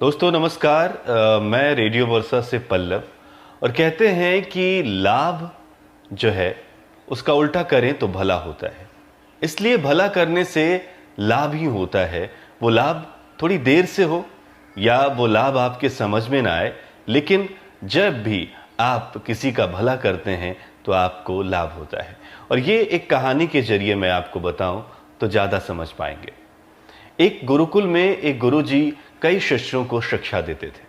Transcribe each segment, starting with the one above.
दोस्तों नमस्कार। मैं रेडियो वर्सा से पल्लव। और कहते हैं कि लाभ जो है उसका उल्टा करें तो भला होता है, इसलिए भला करने से लाभ ही होता है। वो लाभ थोड़ी देर से हो या वो लाभ आपके समझ में ना आए, लेकिन जब भी आप किसी का भला करते हैं तो आपको लाभ होता है। और ये एक कहानी के जरिए मैं आपको बताऊं तो ज़्यादा समझ पाएंगे। एक गुरुकुल में एक गुरुजी कई शिष्यों को शिक्षा देते थे।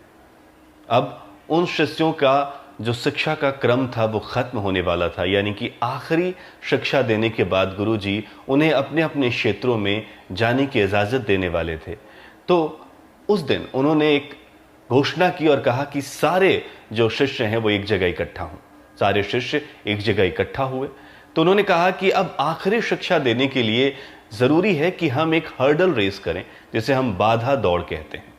अब उन शिष्यों का जो शिक्षा का क्रम था वो खत्म होने वाला था, यानी कि आखिरी शिक्षा देने के बाद गुरुजी उन्हें अपने अपने क्षेत्रों में जाने की इजाज़त देने वाले थे। तो उस दिन उन्होंने एक घोषणा की और कहा कि सारे जो शिष्य हैं वो एक जगह इकट्ठा हों। सारे शिष्य एक जगह इकट्ठा हुए तो उन्होंने कहा कि अब आखिरी शिक्षा देने के लिए ज़रूरी है कि हम एक हर्डल रेस करें, जिसे हम बाधा दौड़ कहते हैं।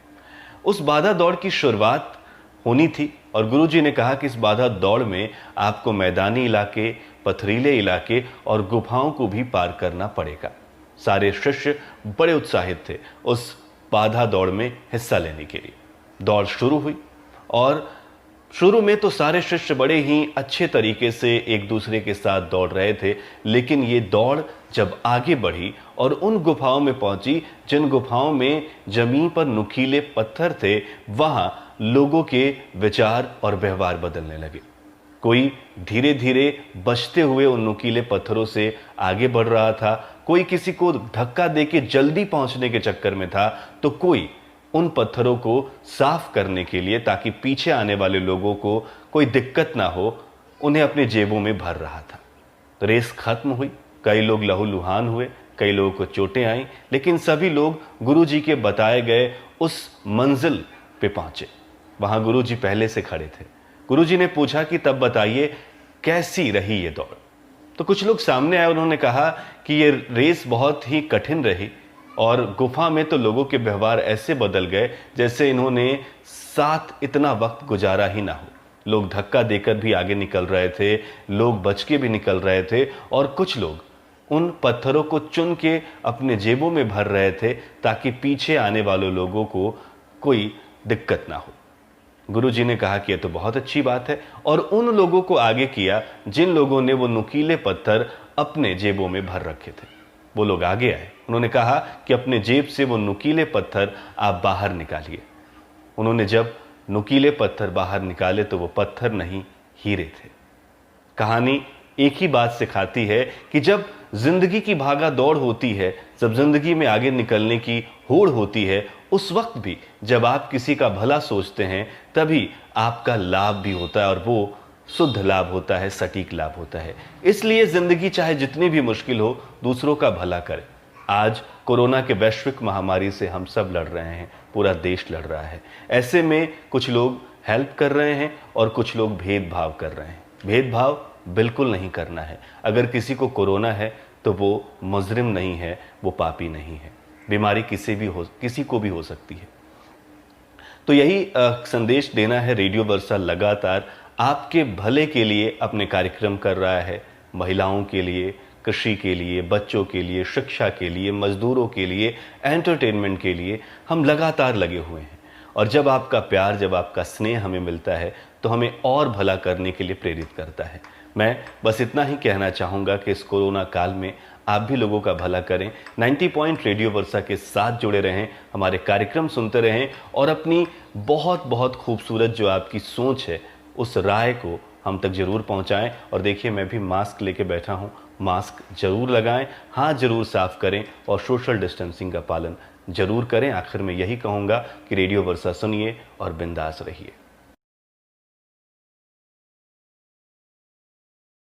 उस बाधा दौड़ की शुरुआत होनी थी और गुरुजी ने कहा कि इस बाधा दौड़ में आपको मैदानी इलाके, पथरीले इलाके और गुफाओं को भी पार करना पड़ेगा। सारे शिष्य बड़े उत्साहित थे उस बाधा दौड़ में हिस्सा लेने के लिए। दौड़ शुरू हुई और शुरू में तो सारे शिष्य बड़े ही अच्छे तरीके से एक दूसरे के साथ दौड़ रहे थे, लेकिन ये दौड़ जब आगे बढ़ी और उन गुफाओं में पहुंची जिन गुफाओं में जमीन पर नुकीले पत्थर थे, वहां लोगों के विचार और व्यवहार बदलने लगे। कोई धीरे धीरे बचते हुए उन नुकीले पत्थरों से आगे बढ़ रहा था, कोई किसी को धक्का देके जल्दी पहुंचने के चक्कर में था, तो कोई उन पत्थरों को साफ करने के लिए, ताकि पीछे आने वाले लोगों को कोई दिक्कत ना हो, उन्हें अपने जेबों में भर रहा था। तो रेस खत्म हुई, कई लोग लहूलुहान हुए, कई लोगों को चोटें आईं, लेकिन सभी लोग गुरुजी के बताए गए उस मंजिल पे पहुंचे। वहां गुरुजी पहले से खड़े थे। गुरुजी ने पूछा कि तब बताइए कैसी रही ये दौड़। तो कुछ लोग सामने आए, उन्होंने कहा कि ये रेस बहुत ही कठिन रही और गुफा में तो लोगों के व्यवहार ऐसे बदल गए जैसे इन्होंने साथ इतना वक्त गुजारा ही ना हो। लोग धक्का देकर भी आगे निकल रहे थे, लोग बच के भी निकल रहे थे और कुछ लोग उन पत्थरों को चुन के अपने जेबों में भर रहे थे ताकि पीछे आने वाले लोगों को कोई दिक्कत ना हो। गुरुजी ने कहा कि यह तो बहुत अच्छी बात है और उन लोगों को आगे किया जिन लोगों ने वो नुकीले पत्थर अपने जेबों में भर रखे थे। वो लोग आगे आए। उन्होंने कहा कि अपने जेब से वो नुकीले पत्थर आप बाहर निकालिए। उन्होंने जब नुकीले पत्थर बाहर निकाले तो वो पत्थर नहीं, हीरे थे। कहानी एक ही बात सिखाती है कि जब जिंदगी की भागा दौड़ होती है, जब जिंदगी में आगे निकलने की होड़ होती है, उस वक्त भी जब आप किसी का भला सोचते हैं तभी आपका लाभ भी होता है और वो शुद्ध लाभ होता है, सटीक लाभ होता है। इसलिए जिंदगी चाहे जितनी भी मुश्किल हो, दूसरों का भला करें। आज कोरोना के वैश्विक महामारी से हम सब लड़ रहे हैं, पूरा देश लड़ रहा है। ऐसे में कुछ लोग हेल्प कर रहे हैं और कुछ लोग भेदभाव कर रहे हैं। भेदभाव बिल्कुल नहीं करना है। अगर किसी को कोरोना है तो वो मुजरिम नहीं है, वो पापी नहीं है। बीमारी किसी को भी हो सकती है। तो यही संदेश देना है। रेडियो वर्सा लगातार आपके भले के लिए अपने कार्यक्रम कर रहा है। महिलाओं के लिए, कृषि के लिए, बच्चों के लिए, शिक्षा के लिए, मजदूरों के लिए, एंटरटेनमेंट के लिए हम लगातार लगे हुए हैं। और जब आपका प्यार, जब आपका स्नेह हमें मिलता है तो हमें और भला करने के लिए प्रेरित करता है। मैं बस इतना ही कहना चाहूँगा कि इस कोरोना काल में आप भी लोगों का भला करें। 90 पॉइंट रेडियो वर्सा के साथ जुड़े रहें, हमारे कार्यक्रम सुनते रहें और अपनी बहुत बहुत खूबसूरत जो आपकी सोच है उस राय को हम तक जरूर पहुंचाएं। और देखिए, मैं भी मास्क लेके बैठा हूं। मास्क जरूर लगाएं, हाथ जरूर साफ करें और सोशल डिस्टेंसिंग का पालन जरूर करें। आखिर में यही कहूंगा कि रेडियो वर्सा सुनिए और बिंदास रहिए।